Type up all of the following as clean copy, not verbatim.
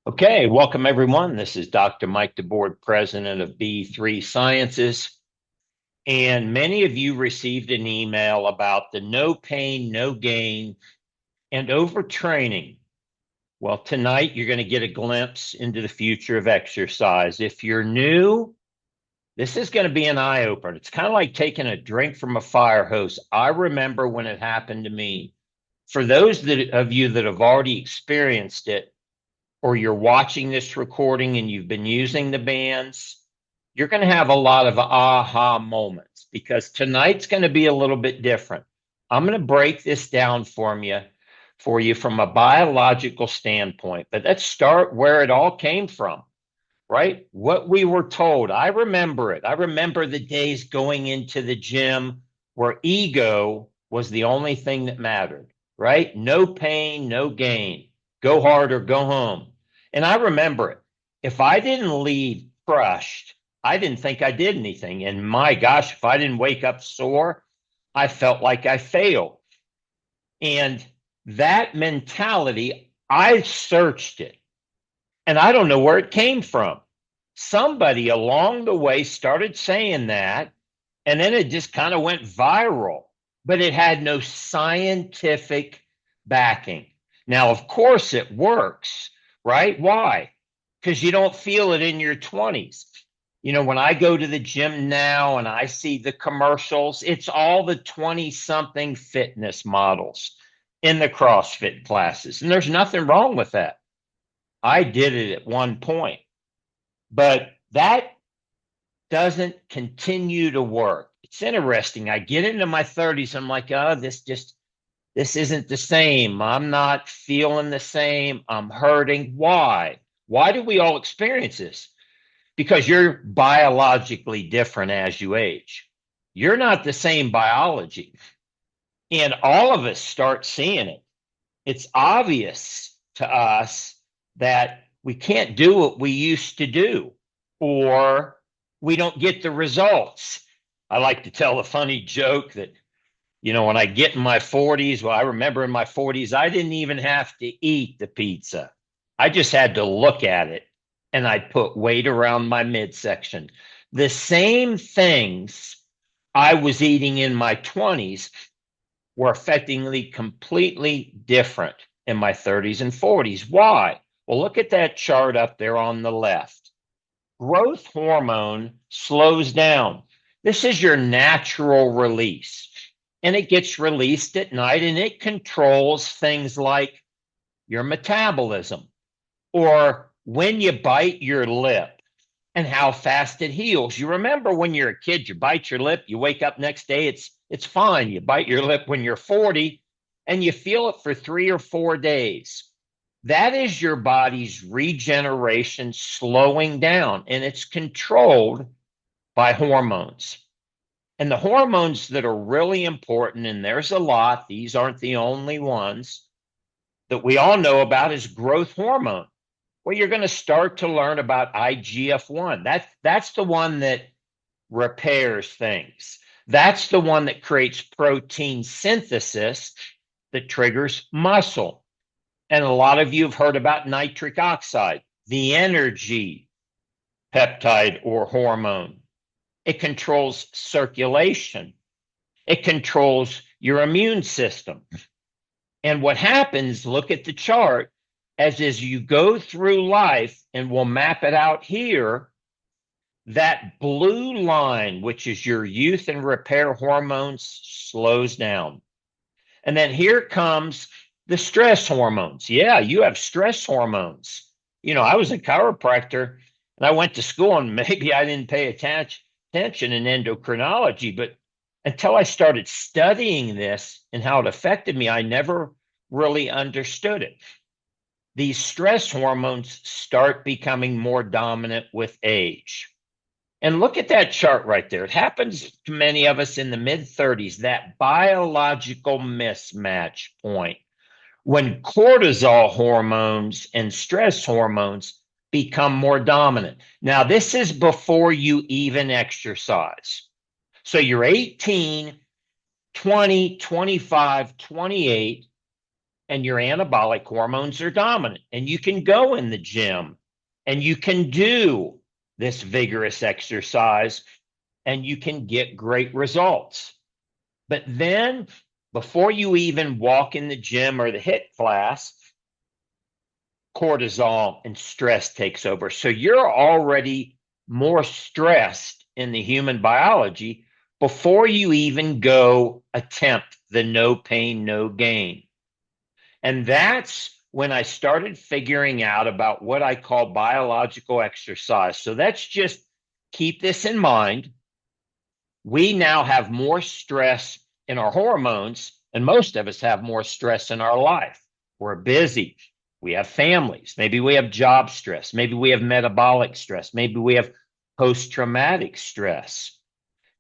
Okay, welcome everyone. This is Dr. Mike DeBoard, president of B3 Sciences. And many of you received an email about the no pain, no gain, and overtraining. Well, tonight you're going to get a glimpse into the future of exercise. If you're new, this is going to be an eye opener. It's kind of like taking a drink from a fire hose. I remember when it happened to me. For those of you that have already experienced it, or you're watching this recording and you've been using the bands, you're going to have a lot of aha moments because tonight's going to be a little bit different. I'm going to break this down for you from a biological standpoint, but let's start where it all came from, right? What we were told. I remember it. I remember the days going into the gym where ego was the only thing that mattered, right? No pain, no gain. Go hard or go home. And I remember it. If I didn't leave crushed, I didn't think I did anything. And my gosh, if I didn't wake up sore, I felt like I failed. And that mentality, I searched it. And I don't know where it came from. Somebody along the way started saying that, and then it just kind of went viral, but it had no scientific backing. Now, of course, it works, right? Why? Because you don't feel it in your 20s. When I go to the gym now and I see the commercials, it's all the 20-something fitness models in the CrossFit classes. And there's nothing wrong with that. I did it at one point, but that doesn't continue to work. It's interesting. I get into my 30s. I'm like, oh, this isn't the same. I'm not feeling the same. I'm hurting. Why? Why do we all experience this? Because you're biologically different as you age. You're not the same biology. And all of us start seeing it. It's obvious to us that we can't do what we used to do, or we don't get the results. I like to tell a funny joke that, when I get in my 40s, well, I remember in my 40s, I didn't even have to eat the pizza. I just had to look at it and I'd put weight around my midsection. The same things I was eating in my 20s were effectively completely different in my 30s and 40s. Why? Well, look at that chart up there on the left. Growth hormone slows down. This is your natural release, and it gets released at night, and it controls things like your metabolism, or when you bite your lip and how fast it heals. You remember when you're a kid, you bite your lip, you wake up next day, it's fine. You bite your lip when you're 40 and you feel it for 3 or 4 days. That is your body's regeneration slowing down, and it's controlled by hormones. And the hormones that are really important, and there's a lot, these aren't the only ones that we all know about, is growth hormone. Well, you're going to start to learn about IGF-1. That's the one that repairs things. That's the one that creates protein synthesis that triggers muscle. And a lot of you have heard about nitric oxide, the energy peptide or hormone. It controls circulation. It controls your immune system. And what happens, look at the chart, as you go through life, and we'll map it out here, that blue line, which is your youth and repair hormones, slows down. And then here comes the stress hormones. Yeah, you have stress hormones. I was a chiropractor and I went to school, and maybe I didn't pay attention in endocrinology, but until I started studying this and how it affected me, I never really understood it. These stress hormones start becoming more dominant with age. And look at that chart right there. It happens to many of us in the mid-30s, that biological mismatch point, when cortisol hormones and stress hormones become more dominant. Now, this is before you even exercise. So you're 18, 20, 25, 28, and your anabolic hormones are dominant. And you can go in the gym and you can do this vigorous exercise and you can get great results. But then, before you even walk in the gym or the HIIT class, cortisol and stress takes over. So you're already more stressed in the human biology before you even go attempt the no pain, no gain. And that's when I started figuring out about what I call biological exercise. So that's just keep this in mind. We now have more stress in our hormones, and most of us have more stress in our life. We're busy. We have families. Maybe we have job stress. Maybe we have metabolic stress. Maybe we have post-traumatic stress.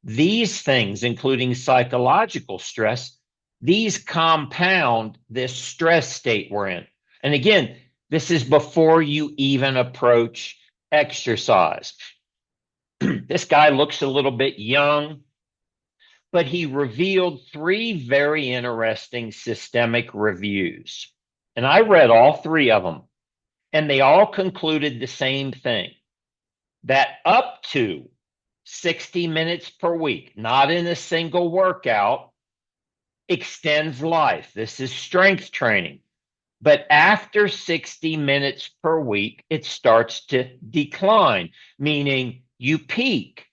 These things, including psychological stress, these compound this stress state we're in. And again, this is before you even approach exercise. This guy looks a little bit young, but he revealed 3 very interesting systemic reviews. And I read all 3 of them, and they all concluded the same thing, that up to 60 minutes per week, not in a single workout, extends life. This is strength training. But after 60 minutes per week, it starts to decline, meaning you peak.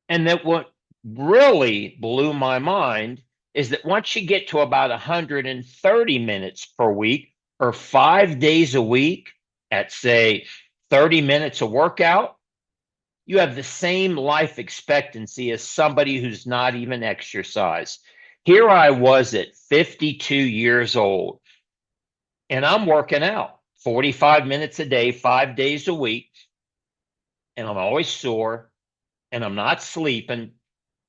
And that what really blew my mind is that once you get to about 130 minutes per week or 5 days a week at, say, 30 minutes a workout, you have the same life expectancy as somebody who's not even exercised. Here I was at 52 years old, and I'm working out 45 minutes a day, 5 days a week, and I'm always sore, and I'm not sleeping,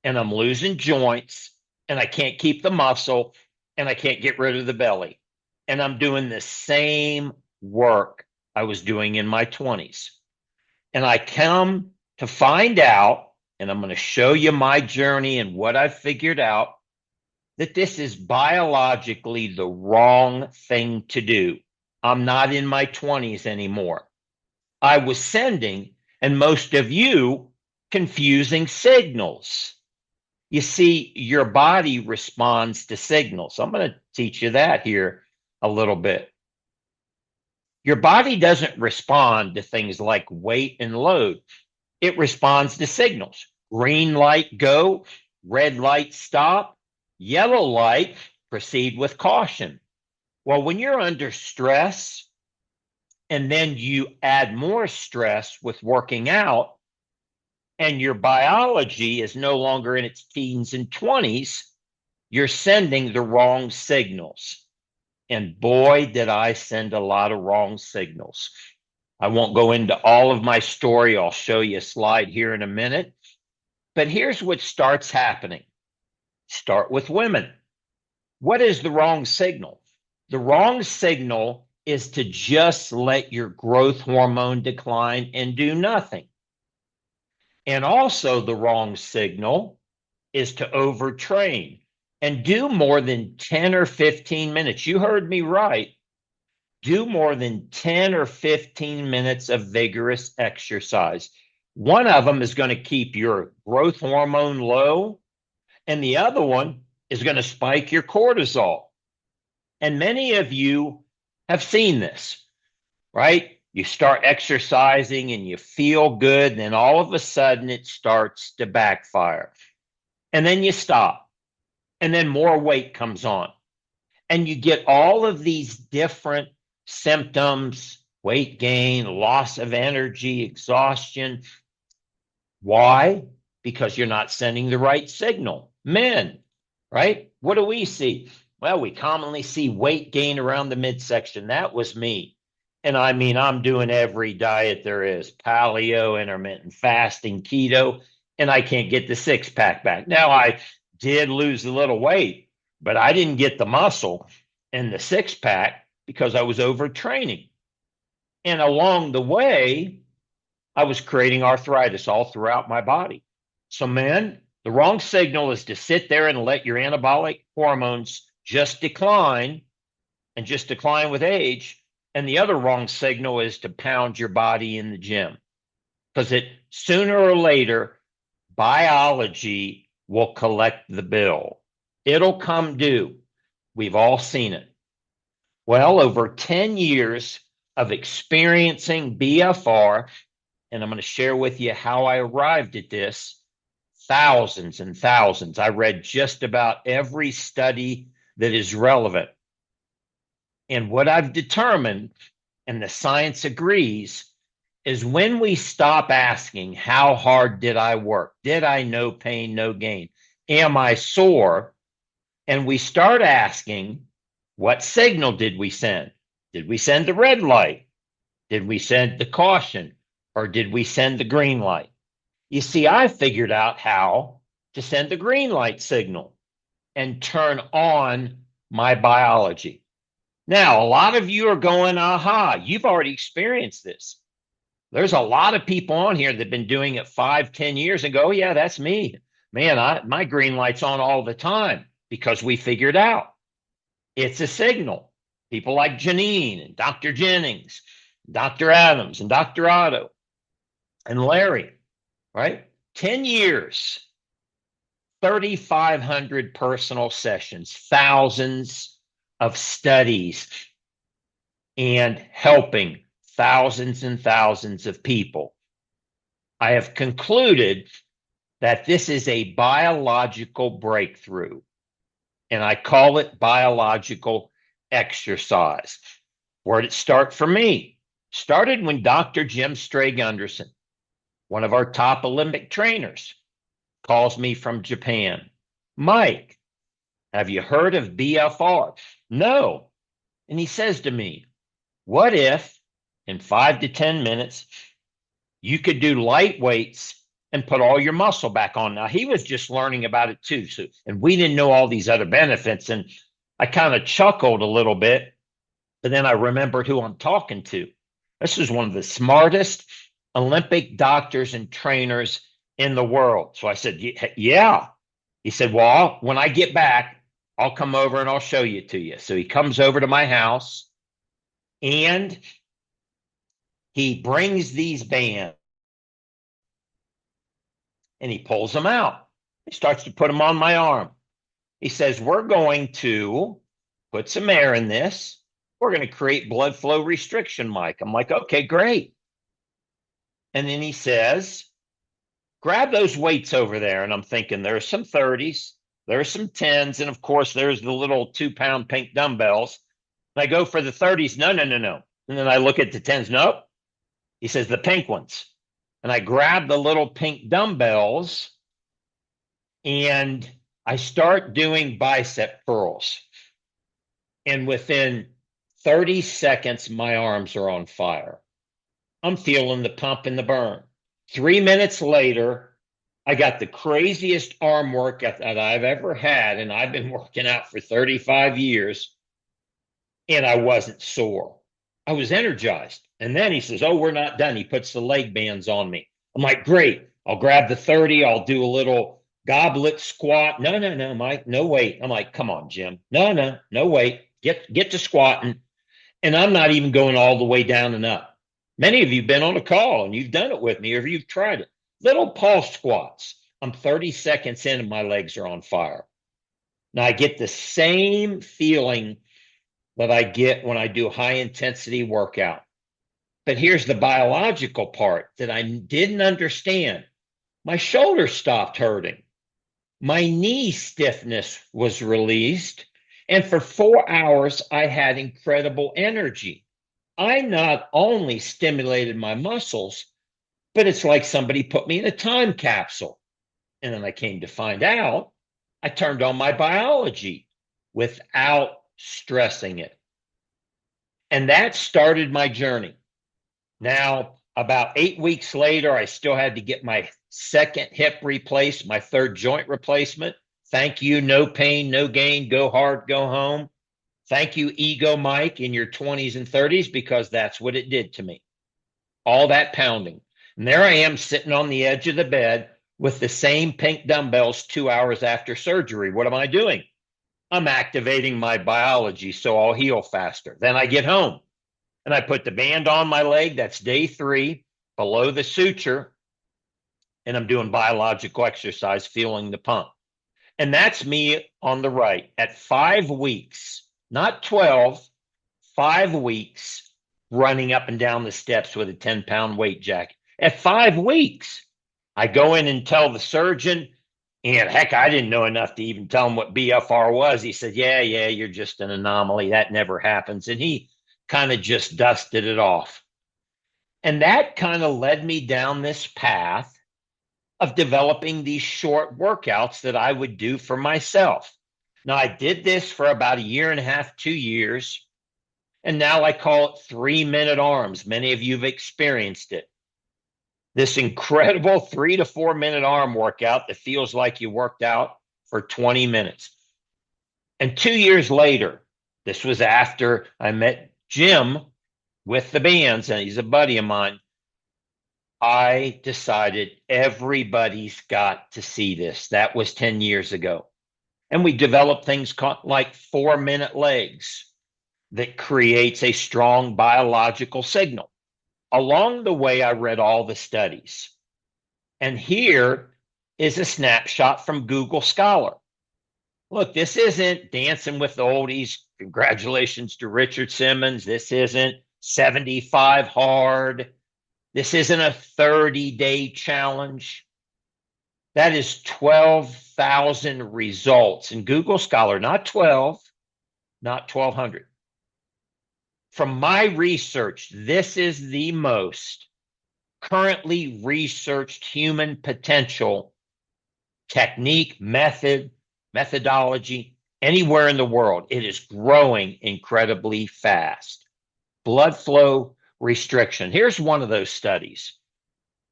and I'm losing joints, and I can't keep the muscle, and I can't get rid of the belly. And I'm doing the same work I was doing in my 20s. And I come to find out, and I'm going to show you my journey and what I've figured out, that this is biologically the wrong thing to do. I'm not in my 20s anymore. I was sending, and most of you, confusing signals. You see, your body responds to signals. I'm going to teach you that here a little bit. Your body doesn't respond to things like weight and load. It responds to signals. Green light, go. Red light, stop. Yellow light, proceed with caution. Well, when you're under stress and then you add more stress with working out, and your biology is no longer in its teens and 20s, you're sending the wrong signals. And boy, did I send a lot of wrong signals. I won't go into all of my story. I'll show you a slide here in a minute. But here's what starts happening. Start with women. What is the wrong signal? The wrong signal is to just let your growth hormone decline and do nothing. And also the wrong signal is to overtrain and do more than 10 or 15 minutes. You heard me right. Do more than 10 or 15 minutes of vigorous exercise. One of them is going to keep your growth hormone low, and the other one is going to spike your cortisol. And many of you have seen this, right? You start exercising and you feel good, and then all of a sudden it starts to backfire. And then you stop, and then more weight comes on. And you get all of these different symptoms, weight gain, loss of energy, exhaustion. Why? Because you're not sending the right signal. Men, right? What do we see? Well, we commonly see weight gain around the midsection. That was me. And I mean, I'm doing every diet there is, paleo, intermittent fasting, keto, and I can't get the 6-pack back. Now, I did lose a little weight, but I didn't get the muscle and the 6-pack because I was overtraining. And along the way, I was creating arthritis all throughout my body. So, man, the wrong signal is to sit there and let your anabolic hormones just decline and just decline with age. And the other wrong signal is to pound your body in the gym, because it sooner or later, biology will collect the bill. It'll come due. We've all seen it. Well, over 10 years of experiencing BFR, and I'm going to share with you how I arrived at this. Thousands and thousands. I read just about every study that is relevant. And what I've determined, and the science agrees, is when we stop asking, how hard did I work? Did I no pain, no gain? Am I sore? And we start asking, what signal did we send? Did we send the red light? Did we send the caution? Or did we send the green light? You see, I figured out how to send the green light signal and turn on my biology. Now, a lot of you are going, aha, you've already experienced this. There's a lot of people on here that have been doing it 5-10 years and go, oh, yeah, that's me. Man, my green light's on all the time, because we figured out it's a signal. People like Janine and Dr. Jennings, Dr. Adams and Dr. Otto and Larry, right? 10 years, 3,500 personal sessions, thousands of studies, and helping thousands and thousands of people. I have concluded that this is a biological breakthrough, and I call it biological exercise. Where did it start for me? Started when Dr. Jim Strayed-Gunderson, one of our top Olympic trainers, calls me from Japan. Mike, have you heard of BFR? No. And he says to me, what if in 5 to 10 minutes you could do light weights and put all your muscle back on? Now, he was just learning about it too. And we didn't know all these other benefits. And I kind of chuckled a little bit, but then I remembered who I'm talking to. This is one of the smartest Olympic doctors and trainers in the world. So I said, yeah. He said, well, when I get back, I'll come over and I'll show you to you. So he comes over to my house and he brings these bands and he pulls them out. He starts to put them on my arm. He says, we're going to put some air in this. We're going to create blood flow restriction, Mike. I'm like, okay, great. And then he says, grab those weights over there. And I'm thinking, there's some 30s, there's some 10s, and of course, there's the little 2-pound pink dumbbells. And I go for the 30s. No. And then I look at the 10s. Nope. He says, the pink ones. And I grab the little pink dumbbells and I start doing bicep curls. And within 30 seconds, my arms are on fire. I'm feeling the pump and the burn. 3 minutes later, I got the craziest arm work that I've ever had. And I've been working out for 35 years. And I wasn't sore. I was energized. And then he says, oh, we're not done. He puts the leg bands on me. I'm like, great. I'll grab the 30. I'll do a little goblet squat. No, Mike, no weight. I'm like, come on, Jim. No weight. Get to squatting. And I'm not even going all the way down and up. Many of you have been on a call and you've done it with me or you've tried it. Little pulse squats. I'm 30 seconds in and my legs are on fire. Now I get the same feeling that I get when I do high intensity workout. But here's the biological part that I didn't understand. My shoulder stopped hurting. My knee stiffness was released. And for 4 hours, I had incredible energy. I not only stimulated my muscles, but it's like somebody put me in a time capsule. And then I came to find out I turned on my biology without stressing it. And that started my journey. Now, about 8 weeks later, I still had to get my second hip replaced, my third joint replacement. Thank you, no pain, no gain, go hard, go home. Thank you, ego Mike, in your 20s and 30s, because that's what it did to me. All that pounding. And there I am sitting on the edge of the bed with the same pink dumbbells 2 hours after surgery. What am I doing? I'm activating my biology so I'll heal faster. Then I get home and I put the band on my leg. That's day 3 below the suture. And I'm doing biological exercise, feeling the pump. And that's me on the right at 5 weeks, not 12, 5 weeks running up and down the steps with a 10-pound weight jacket. At 5 weeks, I go in and tell the surgeon, and heck, I didn't know enough to even tell him what BFR was. He said, yeah, you're just an anomaly. That never happens. And he kind of just dusted it off. And that kind of led me down this path of developing these short workouts that I would do for myself. Now, I did this for about 1.5 years, 2 years. And now I call it 3-minute arms. Many of you have experienced it. This incredible 3 to 4 minute arm workout that feels like you worked out for 20 minutes. And 2 years later, this was after I met Jim with the bands, and he's a buddy of mine. I decided everybody's got to see this. That was 10 years ago. And we developed things like 4-minute legs that creates a strong biological signal. Along the way, I read all the studies. And here is a snapshot from Google Scholar. Look, this isn't Dancing with the Oldies. Congratulations to Richard Simmons. This isn't 75 Hard. This isn't a 30-day challenge. That is 12,000 results in Google Scholar, not 12, not 1,200. From my research, this is the most currently researched human potential technique, methodology, anywhere in the world. It is growing incredibly fast. Blood flow restriction. Here's one of those studies.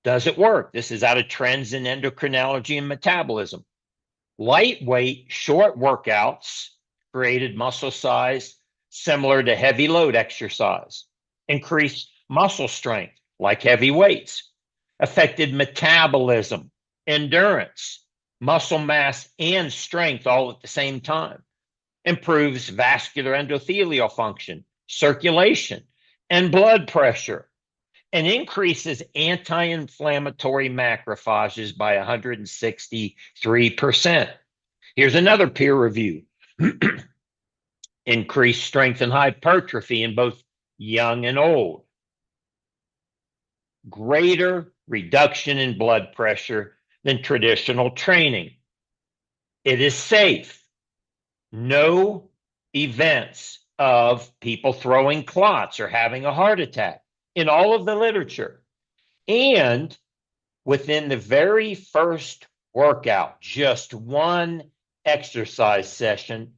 Does it work? This is out of Trends in Endocrinology and Metabolism. Lightweight, short workouts created muscle size similar to heavy load exercise, increased muscle strength like heavy weights, affected metabolism, endurance, muscle mass, and strength all at the same time, improves vascular endothelial function, circulation, and blood pressure, and increases anti-inflammatory macrophages by 163%. Here's another peer review. Increased strength and hypertrophy in both young and old. Greater reduction in blood pressure than traditional training. It is safe. No events of people throwing clots or having a heart attack in all of the literature. And within the very first workout, just one exercise session,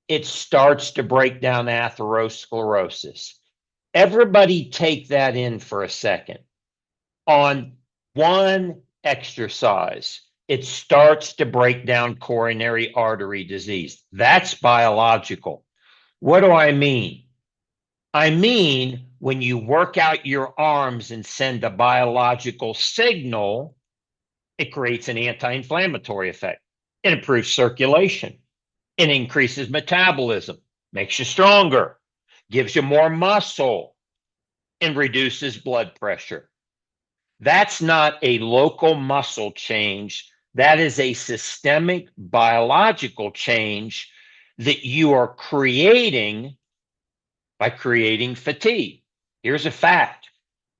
it starts to break down atherosclerosis. Everybody take that in for a second. On one exercise, it starts to break down coronary artery disease. That's biological. What do I mean? I mean, when you work out your arms and send a biological signal, it creates an anti-inflammatory effect. It improves circulation. It increases metabolism, makes you stronger, gives you more muscle, and reduces blood pressure. That's not a local muscle change. That is a systemic biological change that you are creating by creating fatigue. Here's a fact.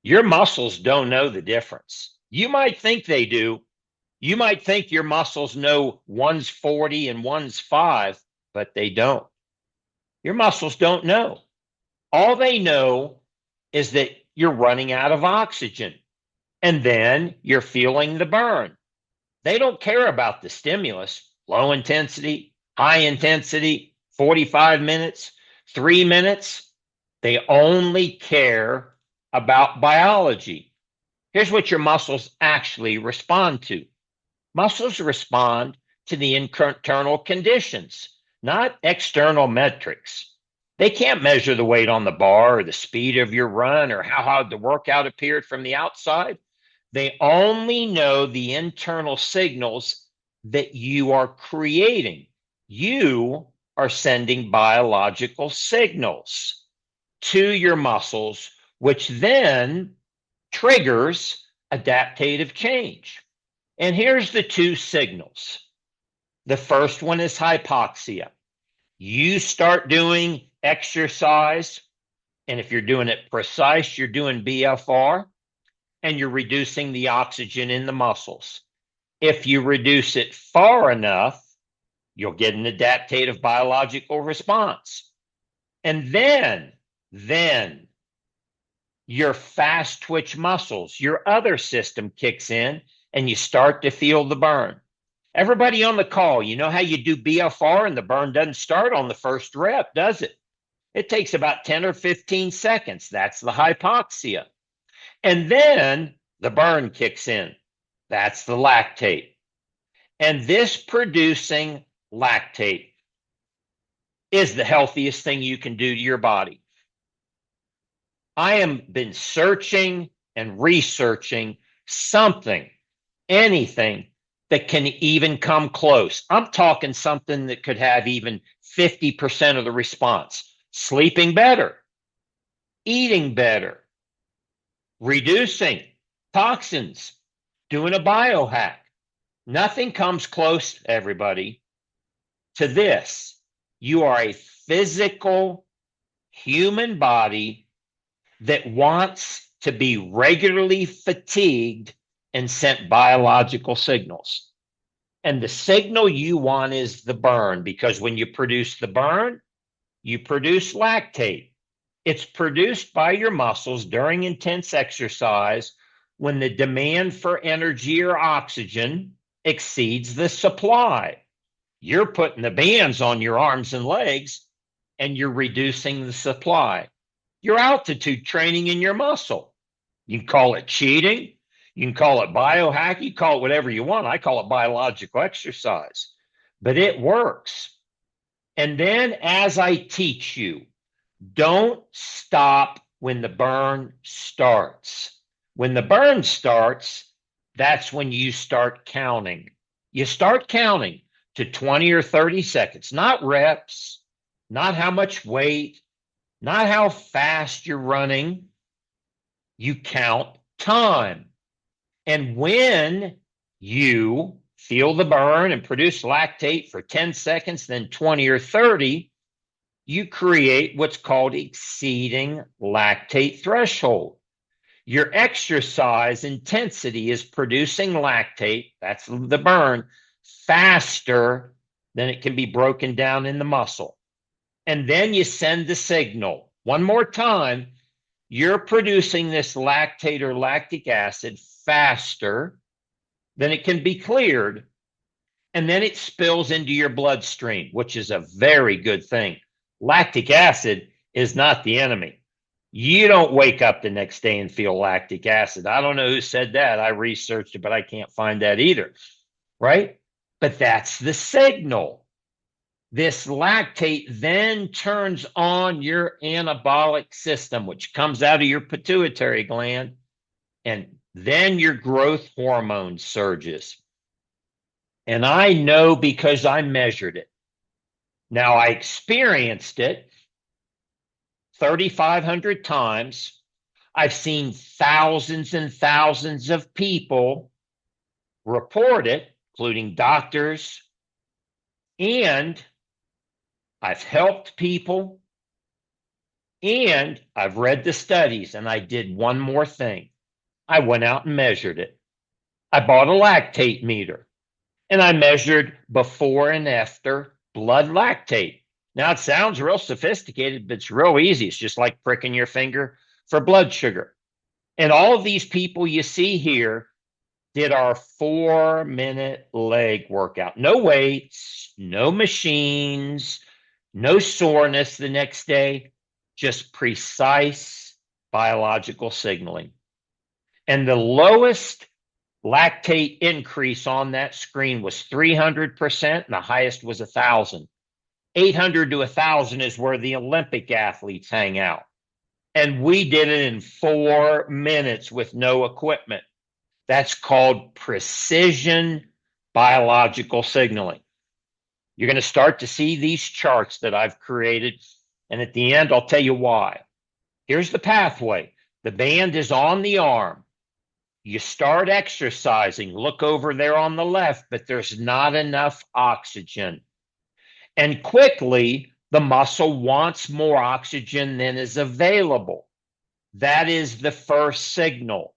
Your muscles don't know the difference. You might think they do. You might think your muscles know one's 40 and one's 5, but they don't. Your muscles don't know. All they know is that you're running out of oxygen, and then you're feeling the burn. They don't care about the stimulus, low intensity, high intensity, 45 minutes, 3 minutes. They only care about biology. Here's what your muscles actually respond to. Muscles respond to the internal conditions, not external metrics. They can't measure the weight on the bar or the speed of your run or how hard the workout appeared from the outside. They only know the internal signals that you are creating. You are sending biological signals to your muscles, which then triggers adaptive change. And here's the two signals. The first one is hypoxia. You start doing exercise, and if you're doing it precise, you're doing BFR, and you're reducing the oxygen in the muscles. If you reduce it far enough, you'll get an adaptive biological response. And then your fast twitch muscles, your other system kicks in, and you start to feel the burn. Everybody on the call, you know how you do BFR and the burn doesn't start on the first rep, does it? It takes about 10 or 15 seconds. That's the hypoxia. And then the burn kicks in. That's the lactate. And this producing lactate is the healthiest thing you can do to your body. I have been searching and researching something, anything that can even come close. I'm talking something that could have even 50% of the response. Sleeping better, eating better, reducing toxins, doing a biohack. Nothing comes close, everybody, to this. You are a physical human body that wants to be regularly fatigued and sent biological signals. And the signal you want is the burn, because when you produce the burn, you produce lactate. It's produced by your muscles during intense exercise when the demand for energy or oxygen exceeds the supply. You're putting the bands on your arms and legs, and you're reducing the supply. You're altitude training in your muscle. You can call it cheating. You can call it biohack. You call it whatever you want. I call it biological exercise. But it works. And then as I teach you, don't stop when the burn starts. When the burn starts, that's when you start counting. You start counting to 20 or 30 seconds, not reps, not how much weight, not how fast you're running. You count time. And when you feel the burn and produce lactate for 10 seconds, then 20 or 30, you create what's called exceeding lactate threshold. Your exercise intensity is producing lactate, that's the burn, faster than it can be broken down in the muscle. And then you send the signal. One more time, you're producing this lactate or lactic acid faster than it can be cleared. And then it spills into your bloodstream, which is a very good thing. Lactic acid is not the enemy. You don't wake up the next day and feel lactic acid. I don't know who said that. I researched it, but I can't find that either, right? But that's the signal. This lactate then turns on your anabolic system, which comes out of your pituitary gland, and then your growth hormone surges. And I know because I measured it. Now, I experienced it 3,500 times. I've seen thousands and thousands of people report it, including doctors, and I've helped people, and I've read the studies, and I did one more thing. I went out and measured it. I bought a lactate meter, and I measured before and after blood lactate. Now, it sounds real sophisticated, but it's real easy. It's just like pricking your finger for blood sugar. And all of these people you see here did our 4-minute leg workout. No weights, no machines, no soreness the next day, just precise biological signaling. And the lowest lactate increase on that screen was 300%, and the highest was 1,000. 800 to 1,000 is where the Olympic athletes hang out. And we did it in 4 minutes with no equipment. That's called precision biological signaling. You're going to start to see these charts that I've created. And at the end, I'll tell you why. Here's the pathway. The band is on the arm. You start exercising. Look over there on the left, but there's not enough oxygen. And quickly, the muscle wants more oxygen than is available. That is the first signal.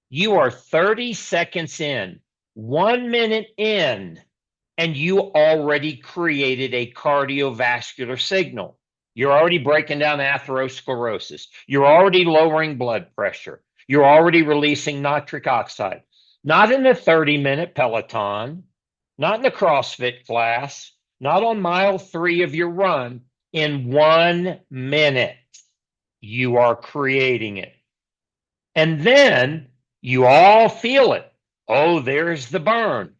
You are 30 seconds in, 1 minute in, and you already created a cardiovascular signal. You're already breaking down atherosclerosis. You're already lowering blood pressure. You're already releasing nitric oxide. Not in the 30-minute Peloton, not in the CrossFit class, not on mile 3 of your run. In 1 minute, you are creating it. And then you all feel it. Oh, there's the burn.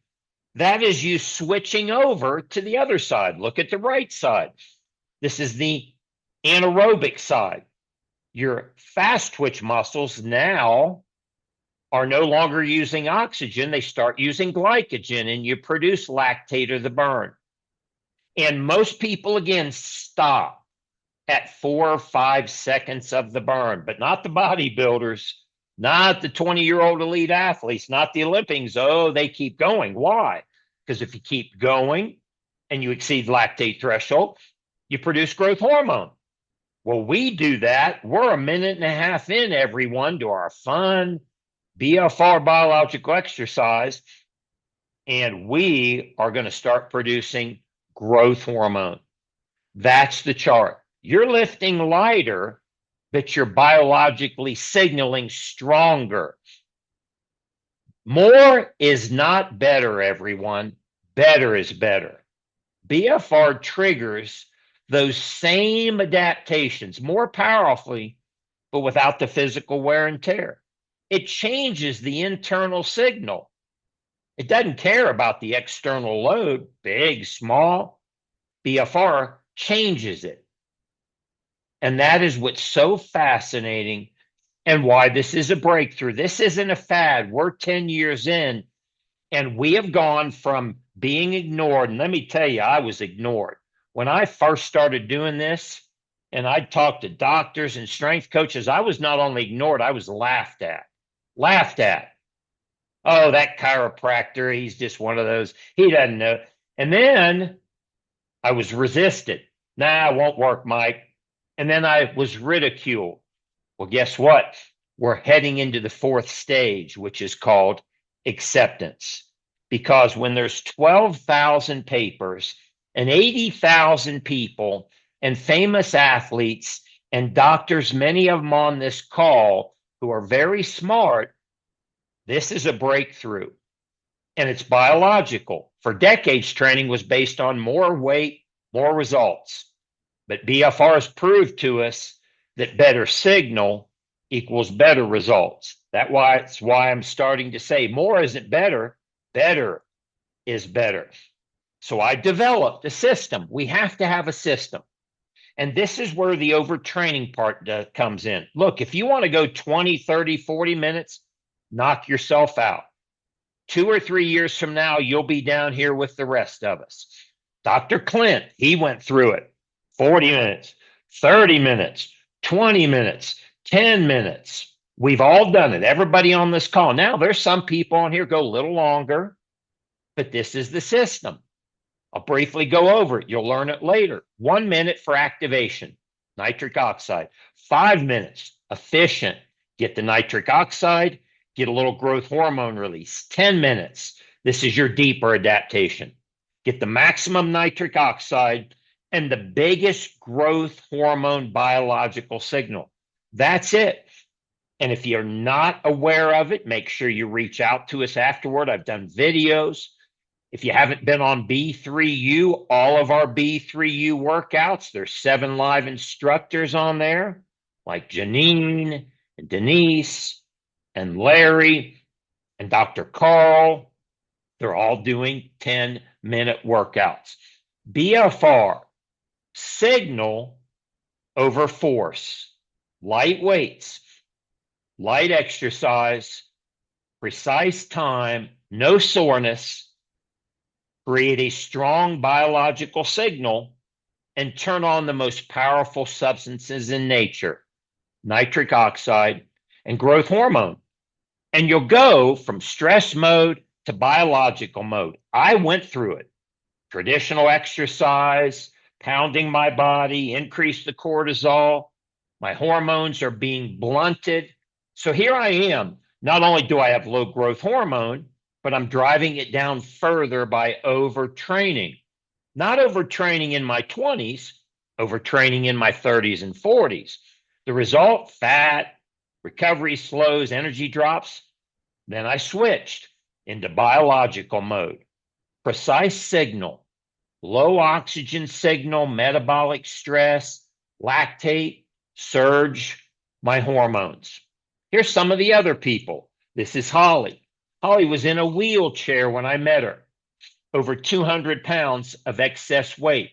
That is you switching over to the other side. Look at the right side. This is the anaerobic side. Your fast twitch muscles now are no longer using oxygen. They start using glycogen, and you produce lactate or the burn. And most people, again, stop at 4 or 5 seconds of the burn, but not the bodybuilders, not the 20-year-old elite athletes, not the Olympians. Oh, they keep going. Why? Because if you keep going and you exceed lactate threshold, you produce growth hormone. Well, we do that. We're 1.5 minutes in, everyone, to our fun BFR biological exercise, and we are going to start producing growth hormone. That's the chart. You're lifting lighter, but you're biologically signaling stronger. More is not better, everyone. Better is better. BFR triggers those same adaptations more powerfully, but without the physical wear and tear. It changes the internal signal. It doesn't care about the external load, big, small. BFR changes it. And that is what's so fascinating and why this is a breakthrough. This isn't a fad. We're 10 years in, and we have gone from being ignored. And let me tell you, I was ignored. When I first started doing this, and I'd talk to doctors and strength coaches, I was not only ignored, I was laughed at. Laughed at. Oh, that chiropractor, he's just one of those. He doesn't know. And then I was resisted. Nah, it won't work, Mike. And then I was ridiculed. Well, guess what? We're heading into the 4th stage, which is called acceptance. Because when there's 12,000 papers and 80,000 people and famous athletes and doctors, many of them on this call who are very smart, this is a breakthrough. And it's biological. For decades, training was based on more weight, more results. But BFR has proved to us that better signal equals better results. That's why I'm starting to say more isn't better. Better is better. So I developed a system. We have to have a system. And this is where the overtraining part comes in. Look, if you want to go 20, 30, 40 minutes, knock yourself out. 2 or 3 years from now, you'll be down here with the rest of us. Dr. Clint, he went through it. 40 minutes, 30 minutes, 20 minutes, 10 minutes. We've all done it. Everybody on this call. Now, there's some people on here go a little longer, but this is the system. I'll briefly go over it. You'll learn it later. 1 minute for activation, nitric oxide. 5 minutes, efficient. Get the nitric oxide, get a little growth hormone release. 10 minutes. This is your deeper adaptation. Get the maximum nitric oxide and the biggest growth hormone biological signal. That's it. And if you're not aware of it, make sure you reach out to us afterward. I've done videos. If you haven't been on B3U, all of our B3U workouts, there's 7 live instructors on there, like Janine and Denise and Larry and Dr. Carl. They're all doing 10-minute workouts. BFR, signal over force, light weights, light exercise, precise time, no soreness, create a strong biological signal, and turn on the most powerful substances in nature, nitric oxide and growth hormone. And you'll go from stress mode to biological mode. I went through it. Traditional exercise, pounding my body, increase the cortisol. My hormones are being blunted. So here I am. Not only do I have low growth hormone, but I'm driving it down further by overtraining. Not overtraining in my 20s, overtraining in my 30s and 40s. The result, fat, recovery slows, energy drops. Then I switched into biological mode. Precise signal, low oxygen signal, metabolic stress, lactate, surge, my hormones. Here's some of the other people. This is Holly. Holly was in a wheelchair when I met her, over 200 pounds of excess weight.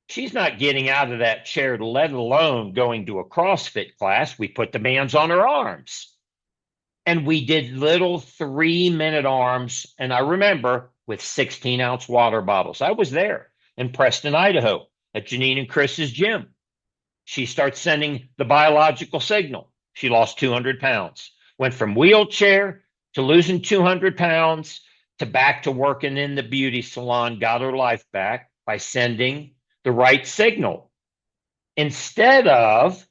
She's not getting out of that chair, let alone going to a CrossFit class. We put the bands on her arms. And we did little 3-minute arms. And I remember with 16-ounce water bottles. I was there in Preston, Idaho at Janine and Chris's gym. She starts sending the biological signal. She lost 200 pounds, went from wheelchair to losing 200 pounds to back to working in the beauty salon, got her life back by sending the right signal. Instead of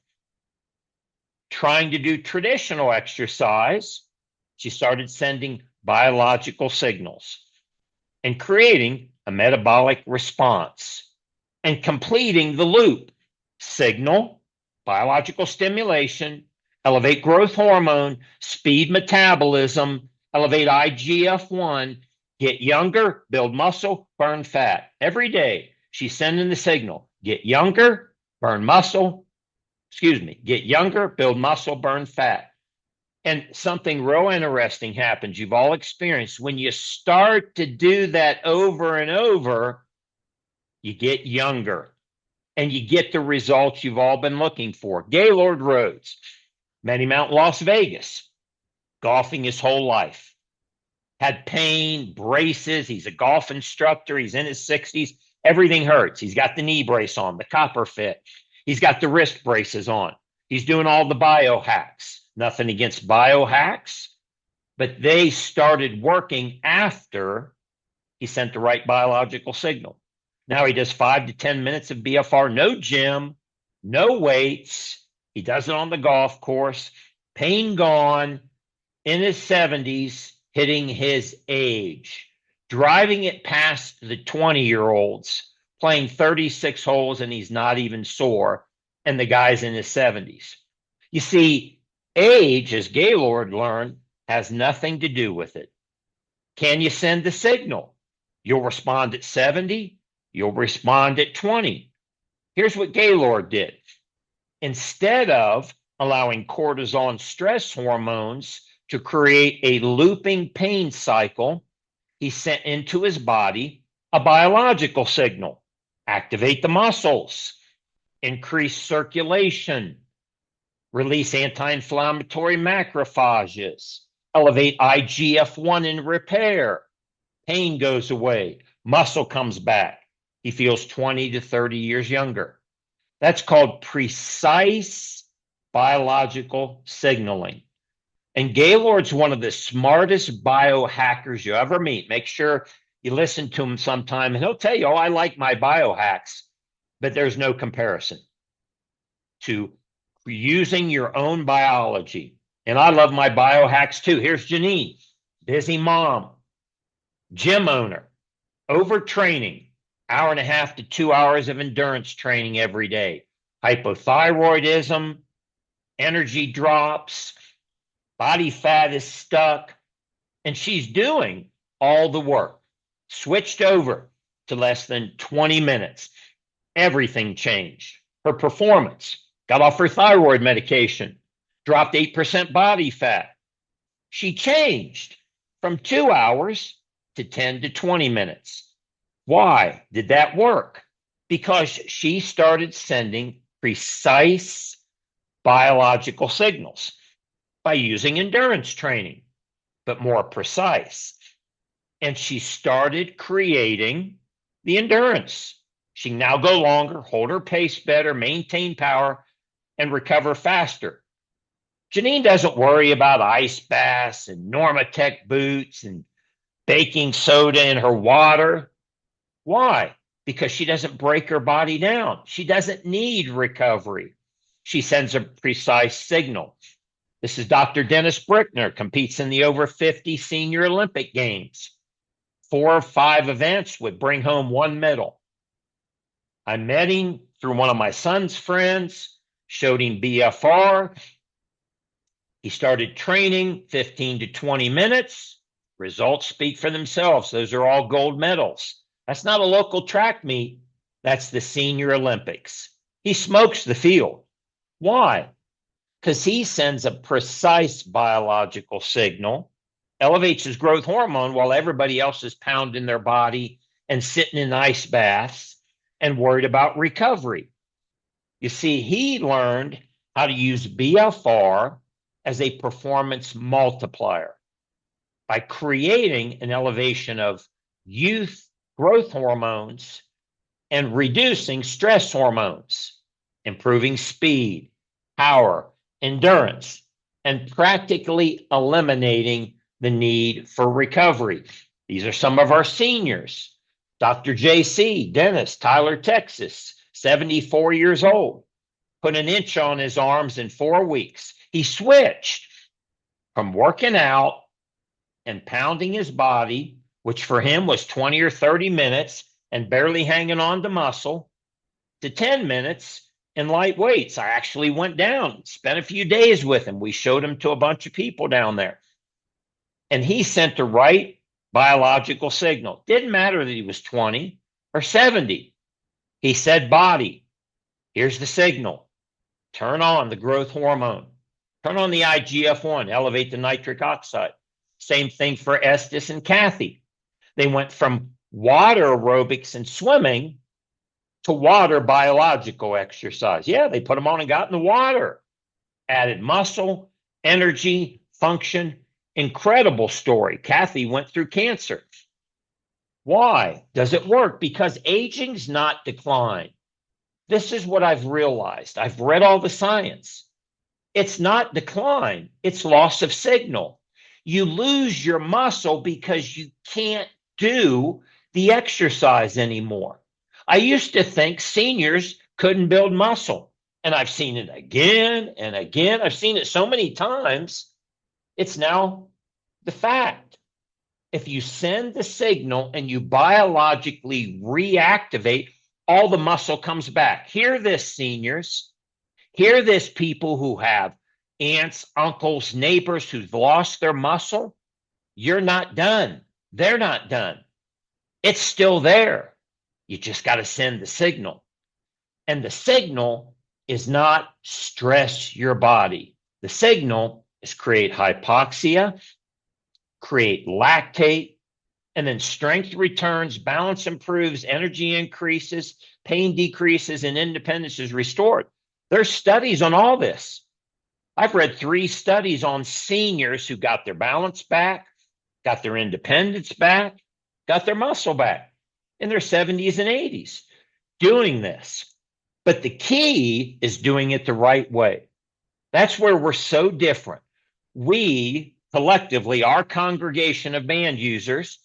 trying to do traditional exercise, she started sending biological signals and creating a metabolic response and completing the loop. Signal, biological stimulation, elevate growth hormone, speed metabolism, elevate IGF-1, get younger, build muscle, burn fat. Every day, she's sending the signal, get younger, burn muscle, get younger, build muscle, burn fat. And something real interesting happens. You've all experienced when you start to do that over and over, you get younger and you get the results you've all been looking for. Gaylord Rhodes, met him out in Las Vegas, golfing his whole life. Had pain, braces. He's a golf instructor. He's in his 60s. Everything hurts. He's got the knee brace on, the copper fit. He's got the wrist braces on. He's doing all the biohacks. Nothing against biohacks, but they started working after he sent the right biological signal. Now he does 5 to 10 minutes of BFR, no gym, no weights. He does it on the golf course, pain gone, in his 70s, hitting his age, driving it past the 20-year-olds, playing 36 holes, and he's not even sore, and the guy's in his 70s. You see, age, as Gaylord learned, has nothing to do with it. Can you send the signal? You'll respond at 70. You'll respond at 20. Here's what Gaylord did. Instead of allowing cortisol and stress hormones to create a looping pain cycle, he sent into his body a biological signal. Activate the muscles, increase circulation, release anti-inflammatory macrophages, elevate IGF-1 in repair. Pain goes away, muscle comes back. He feels 20 to 30 years younger. That's called precise biological signaling. And Gaylord's one of the smartest biohackers you ever meet. Make sure you listen to him sometime, and he'll tell you, oh, I like my biohacks, but there's no comparison to using your own biology. And I love my biohacks too. Here's Janine, busy mom, gym owner, overtraining, 1.5 to 2 hours of endurance training every day, hypothyroidism, energy drops, body fat is stuck, and she's doing all the work. Switched over to less than 20 minutes. Everything changed. Her performance, got off her thyroid medication, dropped 8% body fat. She changed from 2 hours to 10 to 20 minutes. Why did that work? Because she started sending precise biological signals by using endurance training, but more precise. and she started creating the endurance. She can now go longer, hold her pace better, maintain power, and recover faster. Janine doesn't worry about ice baths and Normatec boots and baking soda in her water. Why? Because she doesn't break her body down. She doesn't need recovery. She sends a precise signal. This is Dr. Dennis Brickner, competes in the over 50 senior Olympic Games. 4 or 5 events would bring home 1 medal. I met him through one of my son's friends, showed him BFR. He started training 15 to 20 minutes. Results speak for themselves. Those are all gold medals. That's not a local track meet. That's the Senior Olympics. He smokes the field. Why? Because he sends a precise biological signal, elevates his growth hormone while everybody else is pounding their body and sitting in ice baths and worried about recovery. You see, he learned how to use BFR as a performance multiplier by creating an elevation of youth growth hormones and reducing stress hormones, improving speed, power, endurance, and practically eliminating the need for recovery. These are some of our seniors. Dr. JC, Dennis, Tyler, Texas, 74 years old, put an inch on his arms in 4 weeks. He switched from working out and pounding his body, which for him was 20 or 30 minutes and barely hanging on to muscle, to 10 minutes in light weights. I actually went down, spent a few days with him. We showed him to a bunch of people down there. And he sent the right biological signal. Didn't matter that he was 20 or 70. He said, body, here's the signal. Turn on the growth hormone. Turn on the IGF-1, elevate the nitric oxide. Same thing for Estes and Kathy. They went from water aerobics and swimming to water biological exercise. Yeah, they put them on and got in the water. Added muscle, energy, function. Incredible story. Kathy went through cancer. Why does it work? Because aging's not decline. This is what I've realized. I've read all the science. It's not decline. It's loss of signal. You lose your muscle because you can't do the exercise anymore. I used to think seniors couldn't build muscle, and I've seen it again and again. I've seen it so many times. It's now the fact. If you send the signal and you biologically reactivate, all the muscle comes back. Hear this, seniors. Hear this, people who have aunts, uncles, neighbors who've lost their muscle. You're not done. They're not done. It's still there. You just got to send the signal. And the signal is not stress your body. The signal is create hypoxia, create lactate, and then strength returns, balance improves, energy increases, pain decreases, and independence is restored. There's studies on all this. I've read 3 studies on seniors who got their balance back, got their independence back, got their muscle back in their 70s and 80s doing this. But the key is doing it the right way. That's where we're so different. We collectively, our congregation of band users,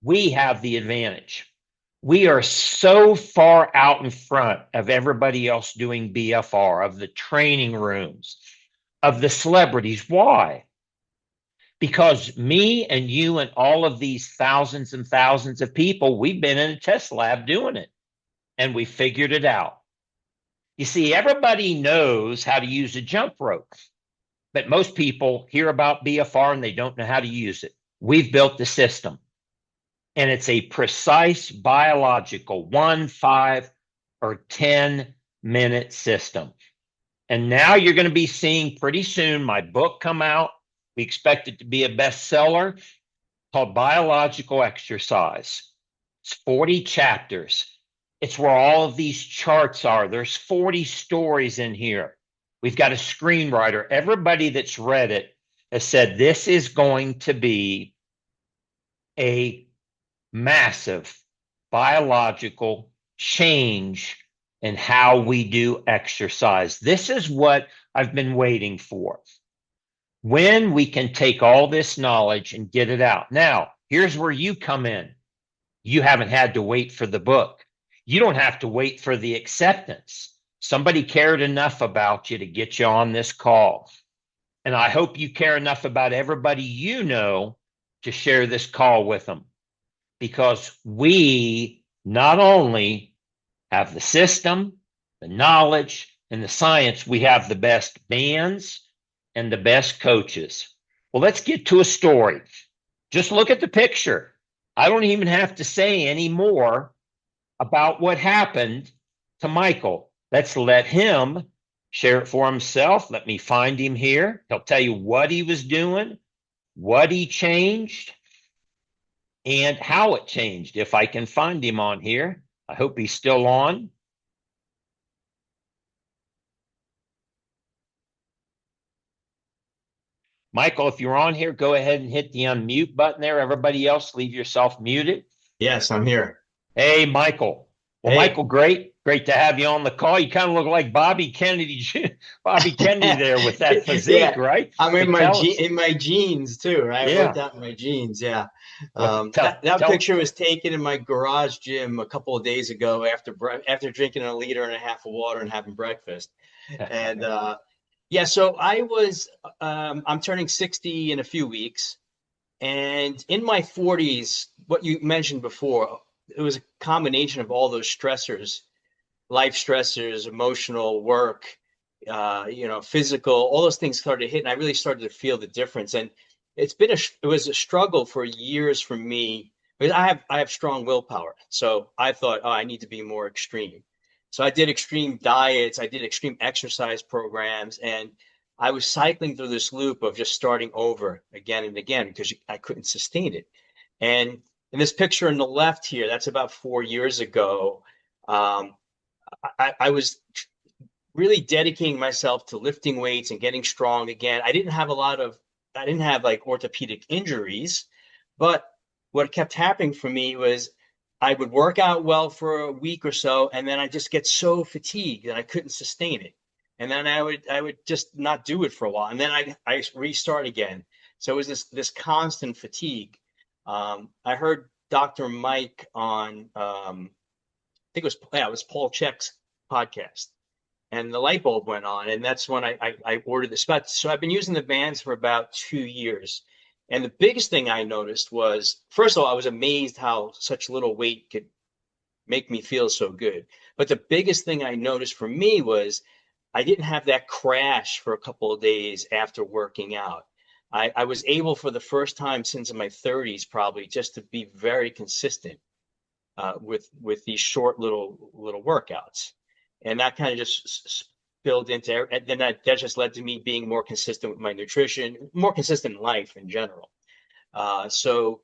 we have the advantage. We are so far out in front of everybody else doing BFR, of the training rooms, of the celebrities. Why? Because me and you and all of these thousands and thousands of people, we've been in a test lab doing it, and we figured it out. You see, everybody knows how to use a jump rope, but most people hear about BFR and they don't know how to use it. We've built the system. And it's a precise biological 1, 5, or 10-minute system. And now you're going to be seeing pretty soon my book come out. We expect it to be a bestseller called Biological Exercise. It's 40 chapters. It's where all of these charts are. There's 40 stories in here. We've got a screenwriter. Everybody that's read it has said this is going to be a massive biological change in how we do exercise. This is what I've been waiting for. When we can take all this knowledge and get it out. Now, here's where you come in. You haven't had to wait for the book. You don't have to wait for the acceptance. Somebody cared enough about you to get you on this call. And I hope you care enough about everybody you know to share this call with them, because we not only have the system, the knowledge, and the science, we have the best bands and the best coaches. Well, let's get to a story. Just look at the picture. I don't even have to say any more about what happened to Michael. Let's let him share it for himself. Let me find him here. He'll tell you what he was doing, what he changed, and how it changed. If I can find him on here, I hope he's still on. Michael, if you're on here, go ahead and hit the unmute button there. Everybody else, leave yourself muted. Yes, I'm here. Hey, Michael. Well, Hey. Michael, great to have you on the call. You kind of look like Bobby Kennedy there with that physique, Yeah. right? I'm in my jeans too, right? Yeah. I worked out in my jeans. Yeah. Well, that picture was taken in my garage gym a couple of days ago after drinking 1.5 liters of water and having breakfast. And yeah, so I'm turning 60 in a few weeks. And in my 40s, what you mentioned before, it was a combination of all those stressors, life stressors, emotional, work, physical, all those things started to hit, and I really started to feel the difference. And it was a struggle for years for me, because I have strong willpower. So I thought, oh, I need to be more extreme. So I did extreme diets, I did extreme exercise programs, and I was cycling through this loop of just starting over again and again because I couldn't sustain it. And in this picture on the left here, that's about 4 years ago. I was really dedicating myself to lifting weights and getting strong again. I didn't have like orthopedic injuries, but what kept happening for me was I would work out well for a week or so, and then I just get so fatigued that I couldn't sustain it. And then I would just not do it for a while, and then I restart again. So it was this constant fatigue. I heard Dr. Mike on I think it was Paul Chek's podcast, and the light bulb went on, and that's when I ordered the spot. So I've been using the bands for about 2 years. And the biggest thing I noticed was, first of all, I was amazed how such little weight could make me feel so good. But the biggest thing I noticed for me was I didn't have that crash for a couple of days after working out. I was able for the first time since my 30s, probably, just to be very consistent with these short little workouts. And that kind of just spilled into, and then that just led to me being more consistent with my nutrition, more consistent in life in general. So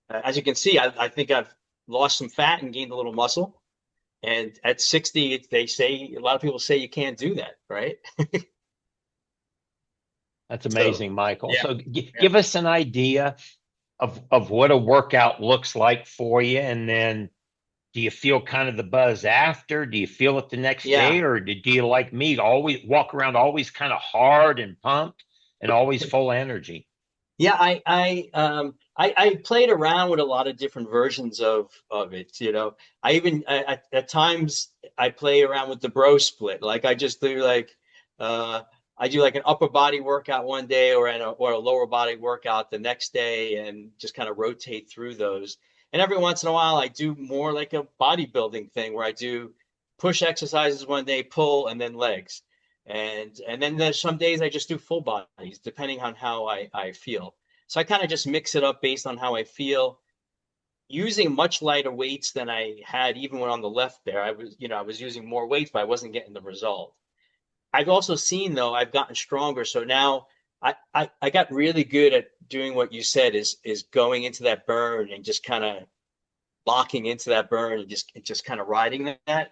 as you can see, I think I've lost some fat and gained a little muscle. And at 60, a lot of people say you can't do that, right? That's amazing, Michael. Yeah. So give us an idea of what a workout looks like for you, and then do you feel kind of the buzz after? Do you feel it the next day, or do you, like me, always walk around always kind of hard and pumped and always full energy? Yeah, I played around with a lot of different versions of it. I even at times I play around with the bro split. Like I just do I do like an upper body workout one day or a lower body workout the next day, and just kind of rotate through those. And every once in a while, I do more like a bodybuilding thing where I do push exercises one day, pull, and then legs. And then there's some days I just do full bodies, depending on how I feel. So I kind of just mix it up based on how I feel, using much lighter weights than I had even when on the left there. I was using more weights, but I wasn't getting the result. I've also seen, though, I've gotten stronger. So now I got really good at doing what you said, is going into that burn and just kind of locking into that burn and just kind of riding that.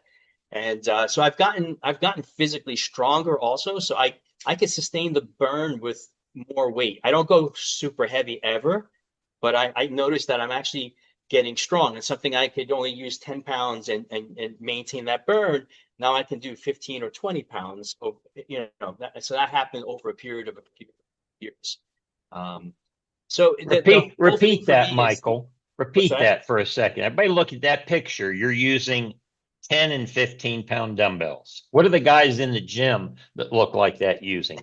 And so I've gotten physically stronger also. So I can sustain the burn with more weight. I don't go super heavy ever, but I noticed that I'm actually getting strong. It's something I could only use 10 pounds and maintain that burn. Now I can do 15 or 20 pounds. So that happened over a period of a few years. So the whole thing Repeat for that, me is, Michael. what's Repeat that? that for a second. Everybody look at that picture. You're using 10 and 15-pound dumbbells. What are the guys in the gym that look like that using?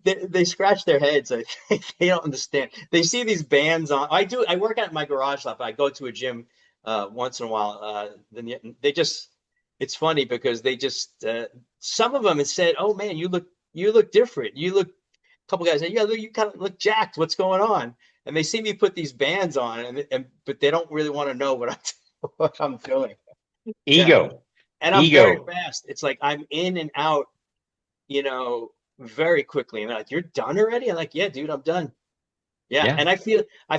They scratch their heads. I think they don't understand. They see these bands on. I work out in my garage loft. I go to a gym once in a while. Then they just. It's funny because they just some of them have said, "Oh man, you look different. You look." A couple guys say, "Yeah, look, you kind of look jacked. What's going on?" And they see me put these bands on, but they don't really want to know what I'm doing. Yeah, Ego. and I'm very Ego. fast. It's like I'm in and out, very quickly. And they're like, "You're done already?" I'm like, "Yeah, dude, I'm done." Yeah, Yeah. and I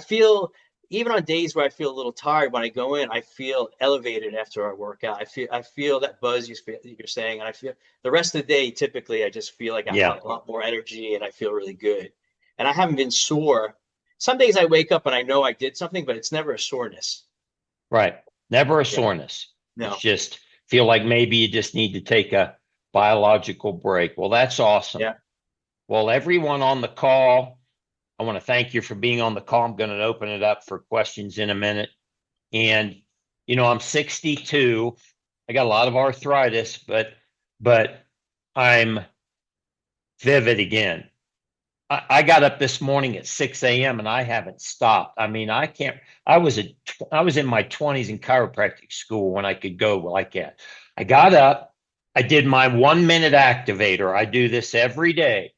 feel even on days where I feel a little tired, when I go in, I feel elevated after I work out. I feel that buzz you're saying, and I feel the rest of the day. Typically, I just feel like I have Yeah. a lot more energy, and I feel really good. And I haven't been sore. Some days I wake up and I know I did something, but it's never a soreness. Right. Never a Yeah, soreness. It's no, just feel like maybe you just need to take a biological break. Well, that's awesome. yeah, Well, everyone on the call, I want to thank you for being on the call. I'm going to open it up for questions in a minute. And, I'm 62. I got a lot of arthritis, but I'm vivid again. I got up this morning at 6 a.m. and I haven't stopped. I mean, I can't. I was in my 20s in chiropractic school when I could go like that. I got up. I did my 1-minute activator. I do this every day.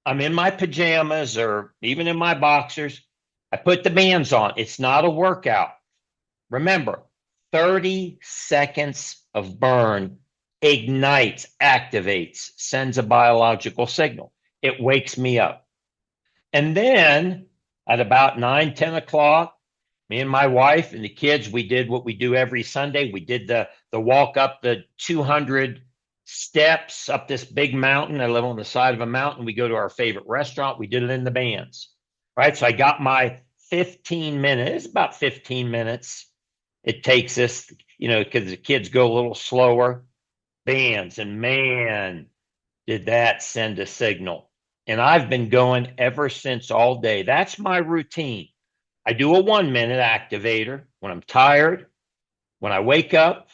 I'm in my pajamas or even in my boxers. I put the bands on. It's not a workout. Remember, 30 seconds of burn ignites, activates, sends a biological signal. It wakes me up. And then at about 9, 10 o'clock, me and my wife and the kids, we did what we do every Sunday. We did the walk up the 200 steps up this big mountain. I live on the side of a mountain. We go to our favorite restaurant. We did it in the bands, right? So I got my 15 minutes. It's about 15 minutes. It takes us, because the kids go a little slower. Bands, and man, did that send a signal. And I've been going ever since all day. That's my routine. I do a 1-minute activator when I'm tired, when I wake up,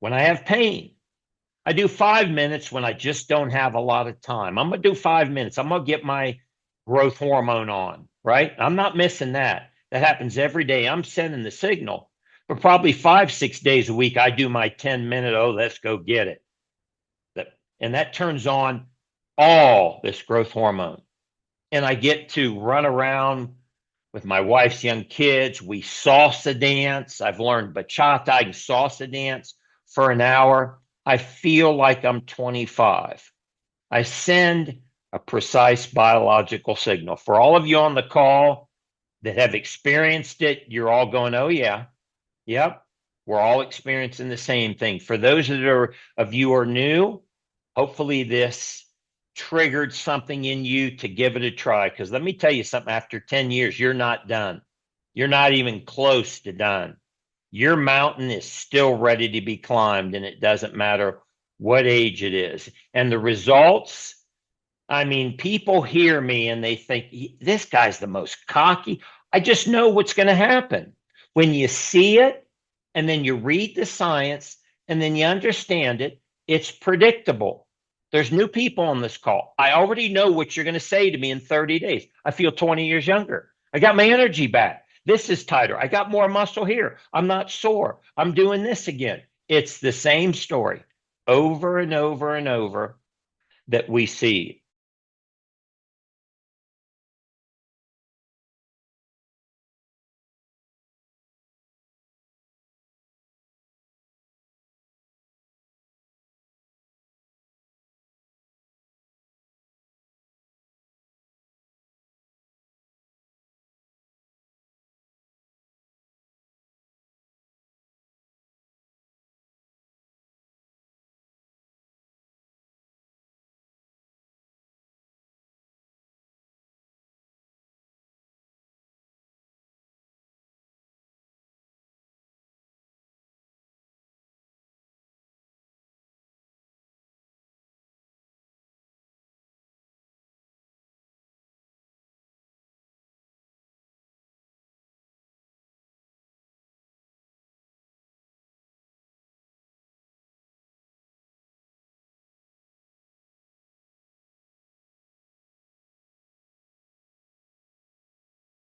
when I have pain. I do 5 minutes when I just don't have a lot of time. I'm going to do 5 minutes. I'm going to get my growth hormone on, right? I'm not missing that. That happens every day. I'm sending the signal. But probably 5, 6 days a week, I do my 10-minute, oh, let's go get it. And that turns on all this growth hormone. And I get to run around with my wife's young kids. We salsa dance. I've learned bachata. I can salsa dance for an hour. I feel like I'm 25. I send a precise biological signal. For all of you on the call that have experienced it, you're all going, oh, yeah, yep, we're all experiencing the same thing. For those of you who are new, hopefully this triggered something in you to give it a try. Because let me tell you something, after 10 years, you're not done. You're not even close to done. Your mountain is still ready to be climbed, and it doesn't matter what age it is. And the results, I mean, people hear me and they think, this guy's the most cocky. I just know what's going to happen. When you see it, and then you read the science, and then you understand it, it's predictable. There's new people on this call. I already know what you're going to say to me in 30 days. I feel 20 years younger. I got my energy back. This is tighter. I got more muscle here. I'm not sore. I'm doing this again. It's the same story over and over and over that we see.